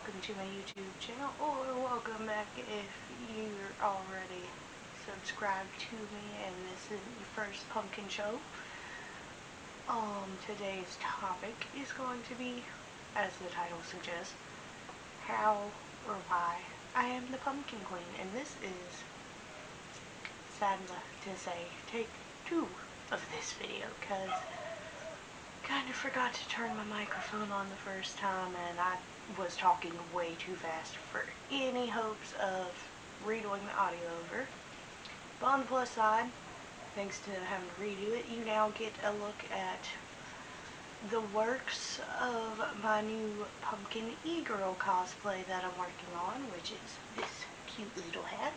welcome to my YouTube channel, or welcome back if you're already subscribed to me and this is your first pumpkin show. Today's topic is going to be, as the title suggests, how or why I am the Pumpkin Queen, and this is, sad to say, take 2 of this video, because kind of forgot to turn my microphone on the first time, and I was talking way too fast for any hopes of redoing the audio over. But on the plus side, thanks to having to redo it, you now get a look at the works of my new Pumpkin E-Girl cosplay that I'm working on, which is this cute little hat,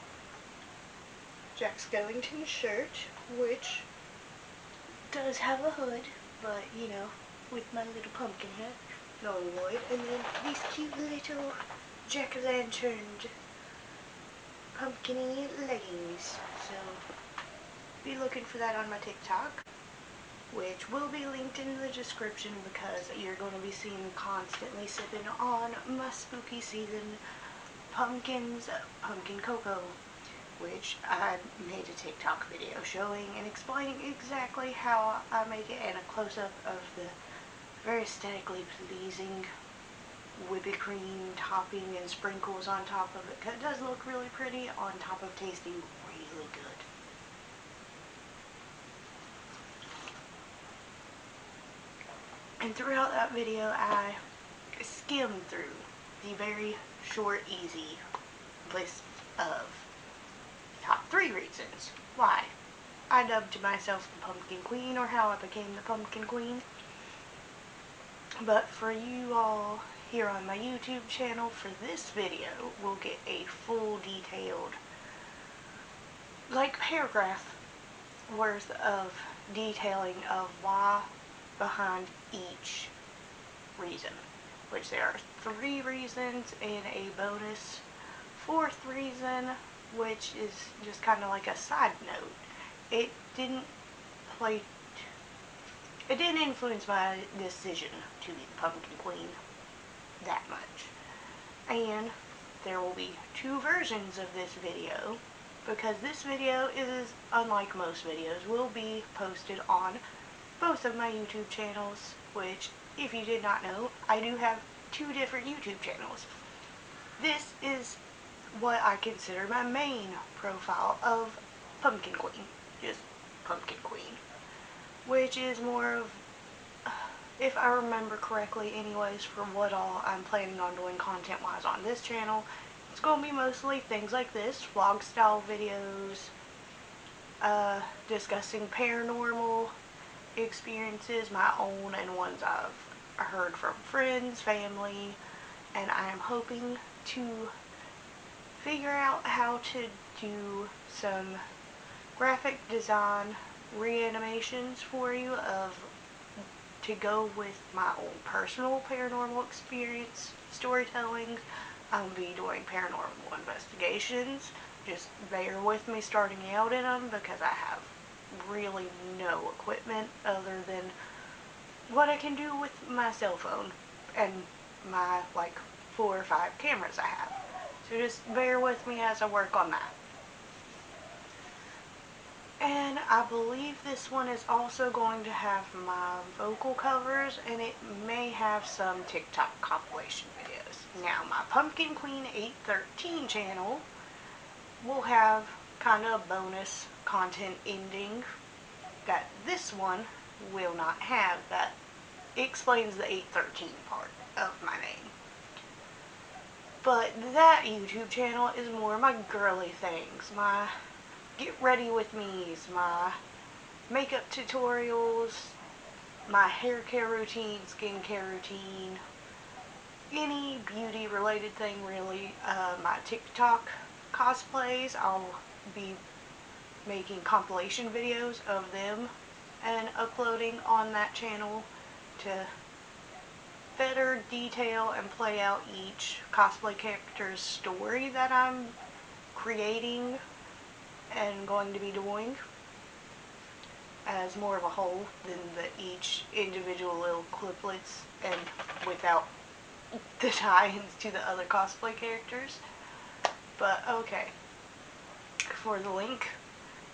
Jack Skellington shirt, which does have a hood, but you know, with my little pumpkin hat, no wood, and then these cute little jack-o'-lantern pumpkin-y leggings. So be looking for that on my TikTok, which will be linked in the description, because you're going to be seeing constantly sipping on my spooky season pumpkins, pumpkin cocoa, which I made a TikTok video showing and explaining exactly how I make it, and a close-up of the very aesthetically pleasing whipped cream topping and sprinkles on top of it, because it does look really pretty on top of tasting really good. And throughout that video, I skimmed through the very short, easy list of top 3 reasons why I dubbed myself the Pumpkin Queen, or how I became the Pumpkin Queen. But for you all here on my YouTube channel, for this video, we'll get a full detailed, like, paragraph worth of detailing of why behind each reason, which there are 3 reasons and a bonus 4th reason, which is just kind of like a side note. It didn't influence my decision to be the Pumpkin Queen that much. And there will be 2 versions of this video, because this video is, unlike most videos, will be posted on both of my YouTube channels, which, if you did not know, I do have 2 different YouTube channels. This is what I consider my main profile of Pumpkin Queen, just Pumpkin Queen, which is more of, if I remember correctly anyways, for what all I'm planning on doing content-wise on this channel, it's going to be mostly things like this, vlog-style videos, discussing paranormal experiences, my own and ones I've heard from friends, family, and I am hoping to figure out how to do some graphic design reanimations for you to go with my own personal paranormal experience storytelling. I'll be doing paranormal investigations. Just bear with me starting out in them, because I have really no equipment other than what I can do with my cell phone and my, like, 4 or 5 cameras I have. So just bear with me as I work on that. And I believe this one is also going to have my vocal covers, and it may have some TikTok compilation videos. Now, my Pumpkin Queen 813 channel will have kind of bonus content ending that this one will not have, that explains the 813 part of my name. But that YouTube channel is more my girly things, my get ready with me's, my makeup tutorials, my hair care routine, skincare routine, any beauty related thing really. My TikTok cosplays, I'll be making compilation videos of them and uploading on that channel to better detail and play out each cosplay character's story that I'm creating and going to be doing as more of a whole than each individual little cliplets, and without the tie-ins to the other cosplay characters. But okay, for the link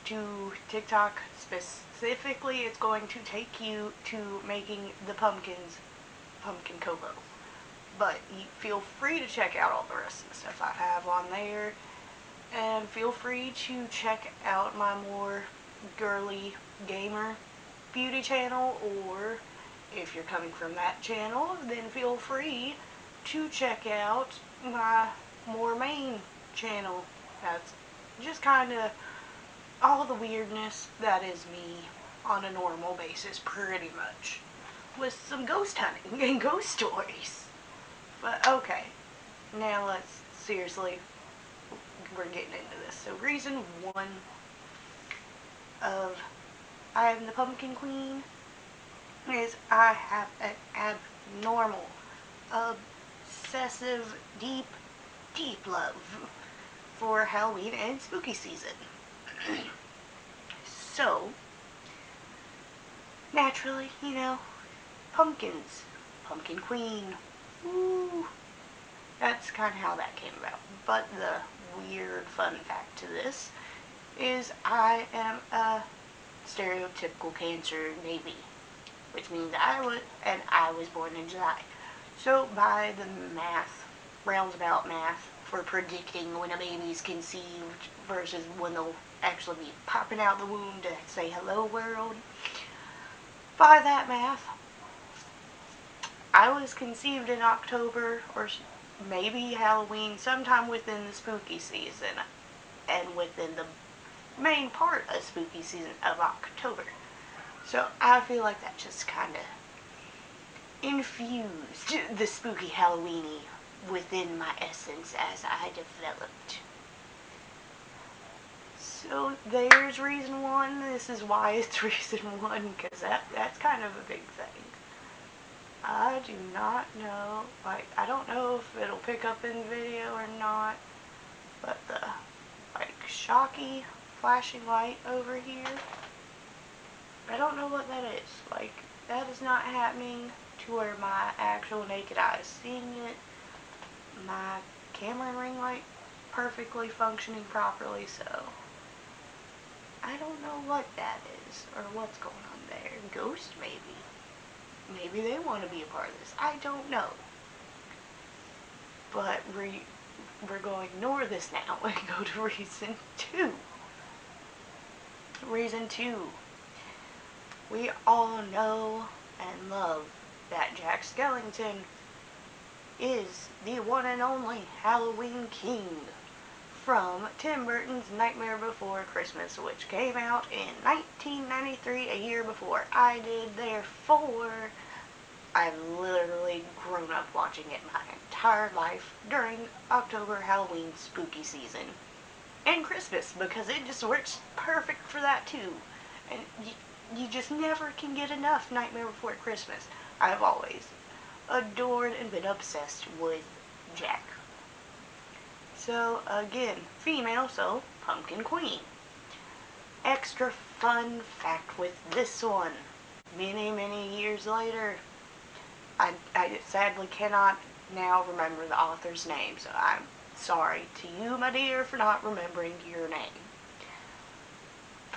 to TikTok specifically, it's going to take you to making the pumpkin cocoa. But you feel free to check out all the rest of the stuff I have on there. And feel free to check out my more girly gamer beauty channel, or if you're coming from that channel, then feel free to check out my more main channel. That's just kind of all the weirdness that is me on a normal basis, pretty much, with some ghost hunting and ghost stories. But okay, now let's seriously, we're getting into this. So reason one of I am the Pumpkin Queen is I have an abnormal, obsessive, deep, deep love for Halloween and spooky season. So, naturally, pumpkins, Pumpkin Queen, woo. That's kind of how that came about. But the weird fun fact to this is I am a stereotypical Cancer baby, which means I was born in July. So by the math, roundabout math for predicting when a baby's conceived versus when they'll actually be popping out of the womb to say hello world, by that math, I was conceived in October or maybe Halloween, sometime within the spooky season and within the main part of spooky season of October. So I feel like that just kind of infused the spooky Halloweeny within my essence as I developed. So there's reason one. This is why it's reason one, because that's kind of a big thing. I do not know, I don't know if it'll pick up in the video or not, but the, shocky flashing light over here, I don't know what that is. That is not happening to where my actual naked eye is seeing it. My camera and ring light perfectly functioning properly, so I don't know what that is or what's going on there. Ghost, maybe. Maybe they want to be a part of this. I don't know. But we're going to ignore this now and go to reason two. Reason two. We all know and love that Jack Skellington is the one and only Halloween King from Tim Burton's Nightmare Before Christmas, which came out in 1993, a year before I did. Therefore, I've literally grown up watching it my entire life during October Halloween spooky season. And Christmas, because it just works perfect for that too. And you just never can get enough Nightmare Before Christmas. I've always adored and been obsessed with Jack. So again, female, so Pumpkin Queen. Extra fun fact with this one. Many, many years later, I sadly cannot now remember the author's name, so I'm sorry to you, my dear, for not remembering your name.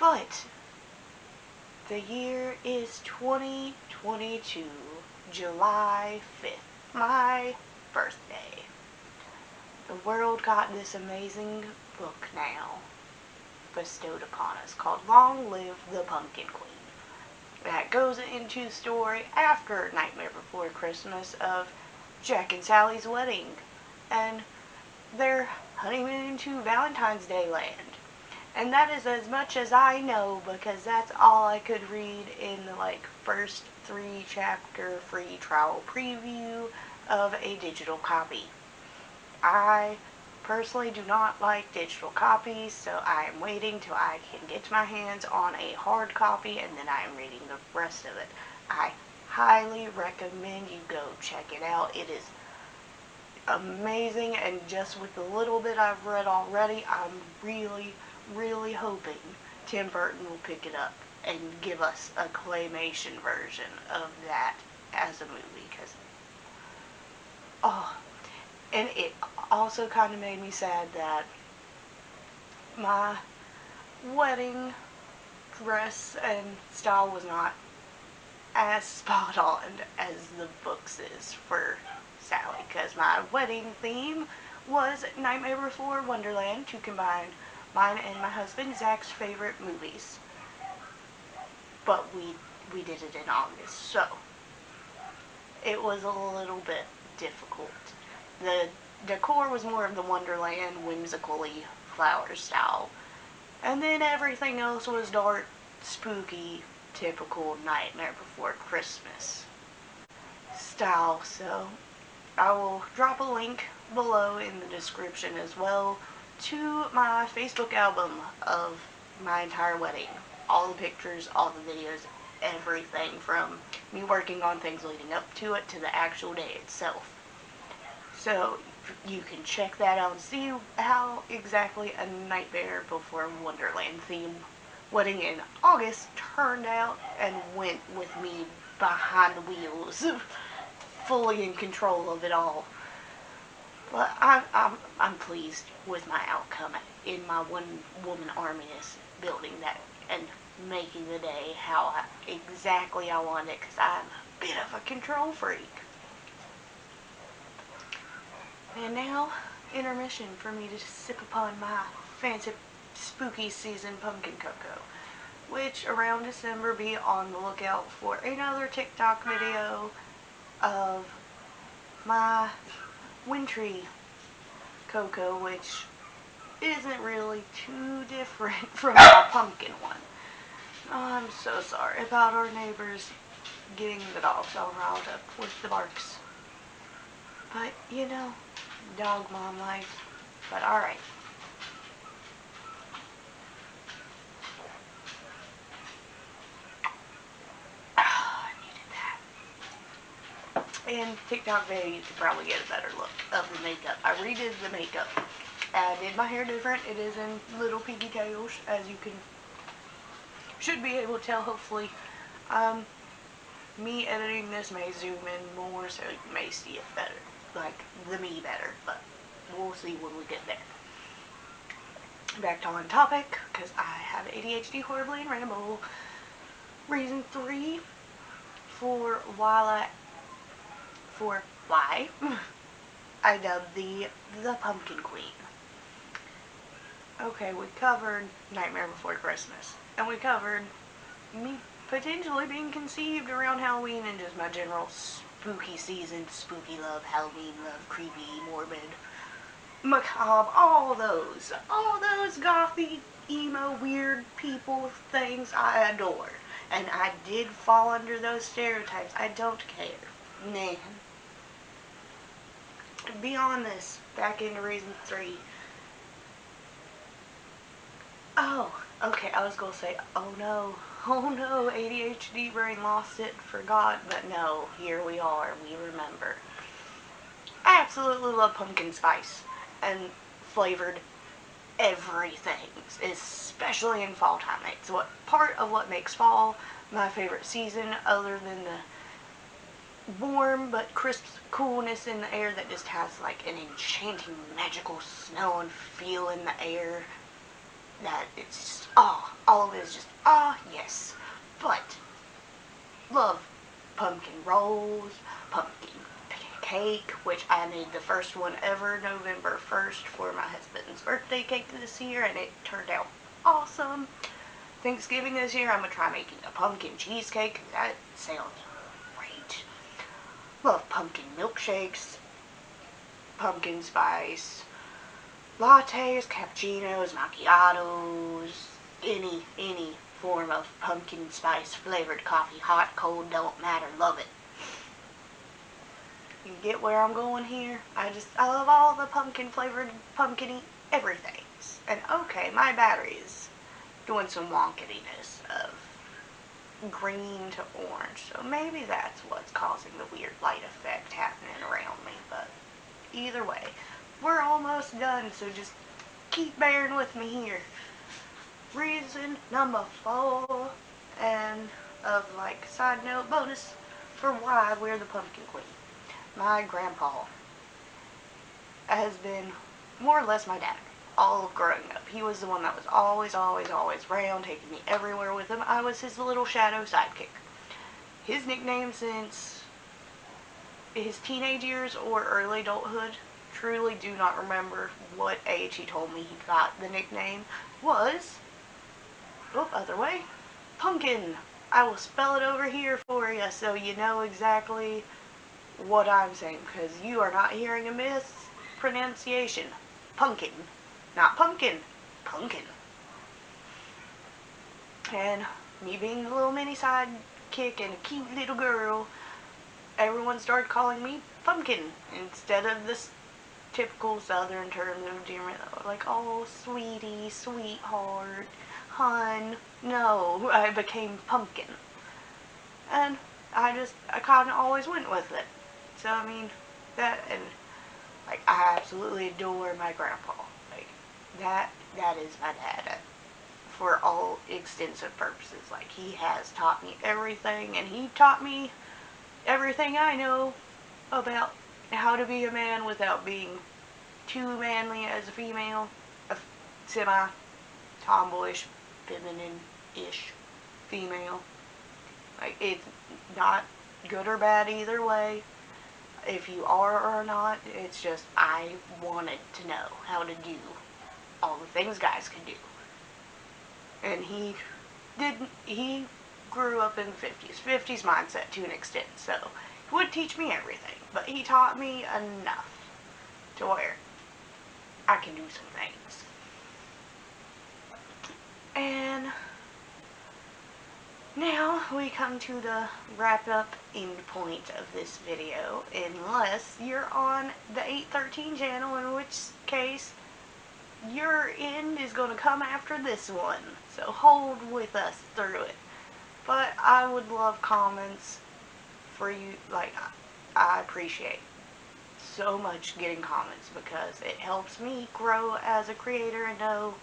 But the year is 2022, July 5th, my birthday. The world got this amazing book now bestowed upon us called Long Live the Pumpkin Queen. That goes into the story after Nightmare Before Christmas of Jack and Sally's wedding and their honeymoon to Valentine's Day land. And that is as much as I know, because that's all I could read in the first 3-chapter free trial preview of a digital copy. I personally do not like digital copies, so I am waiting till I can get my hands on a hard copy, and then I am reading the rest of it. I highly recommend you go check it out. It is amazing, and just with the little bit I've read already, I'm really, really hoping Tim Burton will pick it up and give us a claymation version of that as a movie, because Oh, and it also kind of made me sad that my wedding dress and style was not as spot on as the books is for Sally, because my wedding theme was Nightmare Before Wonderland, to combine mine and my husband Zach's favorite movies. But we did it in August, so it was a little bit difficult. The decor was more of the Wonderland whimsically flower style, and then everything else was dark, spooky, typical Nightmare Before Christmas style. So I will drop a link below in the description as well to my Facebook album of my entire wedding. All the pictures, all the videos, everything from me working on things leading up to it to the actual day itself. So you can check that out and see how exactly a Nightmare Before Wonderland theme wedding in August turned out and went with me behind the wheels, fully in control of it all. But I'm pleased with my outcome in my one-woman arminess, building that and making the day how exactly I want it, because I'm a bit of a control freak. And now, intermission for me to sip upon my fancy spooky season pumpkin cocoa, which around December be on the lookout for another TikTok video of my wintry cocoa, which isn't really too different from my pumpkin one. Oh, I'm so sorry about our neighbors getting the dogs all riled up with the barks. But, you know, dog mom life. But alright. I needed that. In TikTok video, you could probably get a better look of the makeup. I redid the makeup. I did my hair different. It is in little pigtails, as you should be able to tell, hopefully. Me editing this may zoom in more, so you may see it better. Like, the me better, but we'll see when we get there. Back to on topic, because I have ADHD horribly and ramble. Reason 3 for why I dubbed the Pumpkin Queen. Okay, we covered Nightmare Before Christmas, and we covered me potentially being conceived around Halloween and just my general spooky season, spooky love, Halloween love, creepy, morbid, macabre, all those gothy, emo, weird people things I adore. And I did fall under those stereotypes. I don't care. Nah. Beyond this, back into reason 3. Oh, okay, I was gonna say, oh no, ADHD brain lost it, forgot, but no, here we are, we remember. I absolutely love pumpkin spice and flavored everything, especially in fall time. It's part of what makes fall my favorite season, other than the warm but crisp coolness in the air that just has like an enchanting magical smell and feel in the air. That it's just, all of it is just, yes. But, love pumpkin rolls, pumpkin cake, which I made the first one ever November 1st for my husband's birthday cake this year, and it turned out awesome. Thanksgiving this year, I'm going to try making a pumpkin cheesecake. That sounds great. Love pumpkin milkshakes, pumpkin spice, lattes, cappuccinos, macchiatos, any form of pumpkin spice flavored coffee, hot, cold, don't matter, love it. You get where I'm going here? I love all the pumpkin flavored, pumpkin-y everythings. And okay, my battery's doing some wonkiness of green to orange, so maybe that's what's causing the weird light effect happening around me, but either way, we're almost done, so just keep bearing with me here. Reason number 4, and of like side note bonus for why we're the Pumpkin Queen. My grandpa has been more or less my dad all of growing up. He was the one that was always, always, always around, taking me everywhere with him. I was his little shadow sidekick. His nickname since his teenage years or early adulthood, truly do not remember what age he told me he got the nickname, was, other way, Pumpkin. I will spell it over here for you so you know exactly what I'm saying, because you are not hearing a mispronunciation. Pumpkin. Not pumpkin. Pumpkin. And me being the little mini sidekick and a cute little girl, everyone started calling me Pumpkin instead of this typical southern terms of endearment, like, oh, sweetie, sweetheart, hun. No, I became Pumpkin. And I kind of always went with it. So, I mean, and, like, I absolutely adore my grandpa. Like, that is my dad for all extensive purposes. Like, he has taught me everything, and he taught me everything I know about how to be a man without being too manly as a female, a semi-tomboyish, feminine-ish female. Like, it's not good or bad either way. If you are or not, it's just I wanted to know how to do all the things guys can do. And he grew up in the 50s mindset to an extent, so he would teach me everything, but he taught me enough to where I can do some things. And now we come to the wrap up end point of this video, unless you're on the 813 channel, in which case your end is going to come after this one, so hold with us through it. But I would love comments for you. Like, I appreciate so much getting comments, because it helps me grow as a creator and know,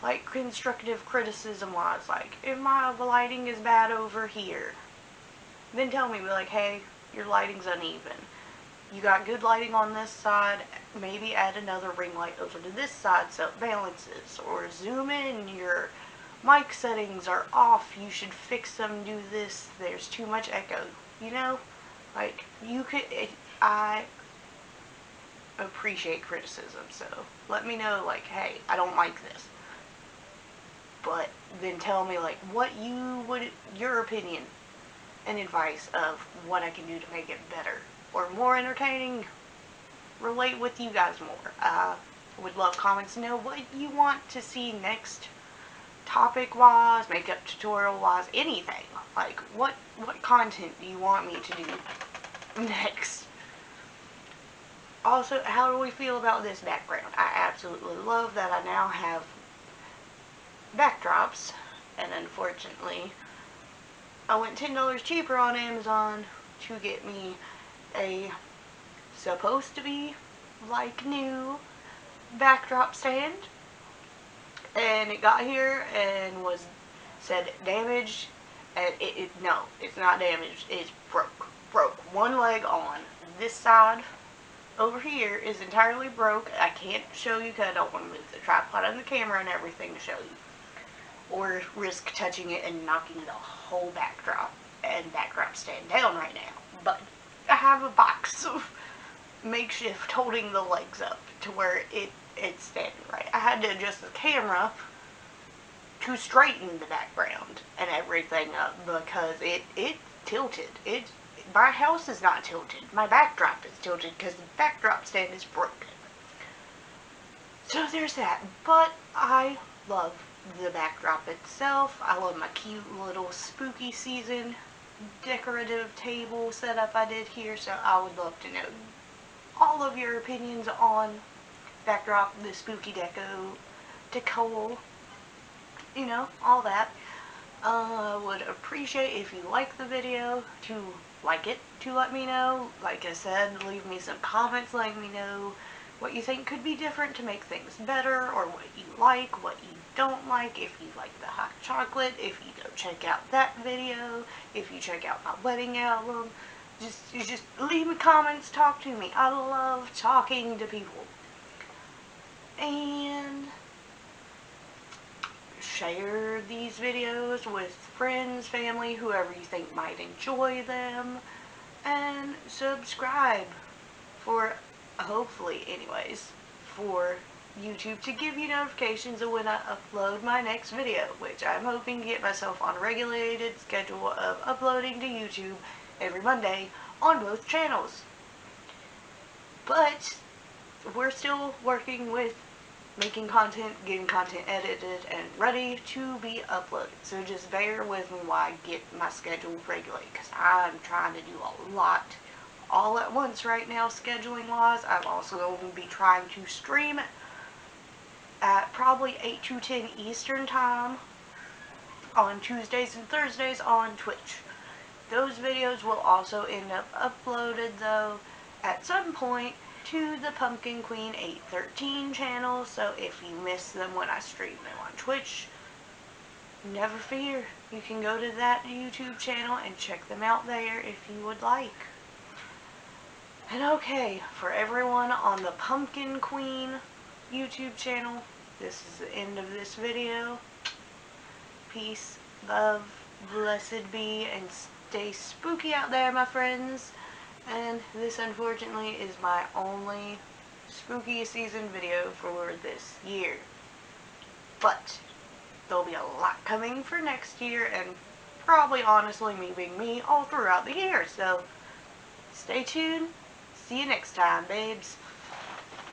like, constructive criticism wise, like, if my lighting is bad over here, then tell me, be like, hey, your lighting's uneven. You got good lighting on this side, maybe add another ring light over to this side so it balances, or zoom in, your mic settings are off, you should fix them, do this, there's too much echo, you know? Like, I appreciate criticism, so let me know, like, hey, I don't like this. But then tell me, like, your opinion and advice of what I can do to make it better or more entertaining, relate with you guys more. Would love comments to know what you want to see next, topic wise, makeup tutorial wise, anything. Like, what content do you want me to do next? Also, how do we feel about this background? I absolutely love that I now have backdrops, and unfortunately I went $10 cheaper on Amazon to get me a supposed to be like new backdrop stand, and it got here and said damaged, and no, it's not damaged, it's broke one leg on this side. Over here is entirely broke. I can't show you because I don't want to move the tripod and the camera and everything to show you, or risk touching it and knocking the whole backdrop and backdrop stand down right now. But I have a box of makeshift holding the legs up to where it's standing right. I had to adjust the camera to straighten the background and everything up because it tilted. My house is not tilted. My backdrop is tilted because the backdrop stand is broken. So there's that. But I love the backdrop itself. I love my cute little spooky season decorative table setup I did here. So I would love to know all of your opinions on backdrop, the spooky decor, you know, all that. Would appreciate if you like the video to like it, to let me know. Like I said, leave me some comments letting me know what you think could be different to make things better, or what you like, what you don't like, if you like the hot chocolate, if you go check out that video, if you check out my wedding album. Just leave me comments, talk to me. I love talking to people. And share these videos with friends, family, whoever you think might enjoy them. And subscribe for, hopefully anyways, for YouTube to give you notifications of when I upload my next video, which I'm hoping to get myself on a regulated schedule of uploading to YouTube every Monday on both channels. But we're still working with making content, getting content edited, and ready to be uploaded. So just bear with me while I get my schedule regulated, because I'm trying to do a lot all at once right now, scheduling wise. I'm also going to be trying to stream at probably 8 to 10 Eastern time on Tuesdays and Thursdays on Twitch. Those videos will also end up uploaded, though, at some point to the Pumpkin Queen 813 channel, so if you miss them when I stream them on Twitch, never fear. You can go to that YouTube channel and check them out there if you would like. And okay, for everyone on the Pumpkin Queen YouTube channel, this is the end of this video. Peace, love, blessed be, and stay spooky out there, my friends. And this, unfortunately, is my only spooky season video for this year. But there'll be a lot coming for next year, and probably, honestly, me being me all throughout the year. So stay tuned. See you next time, babes.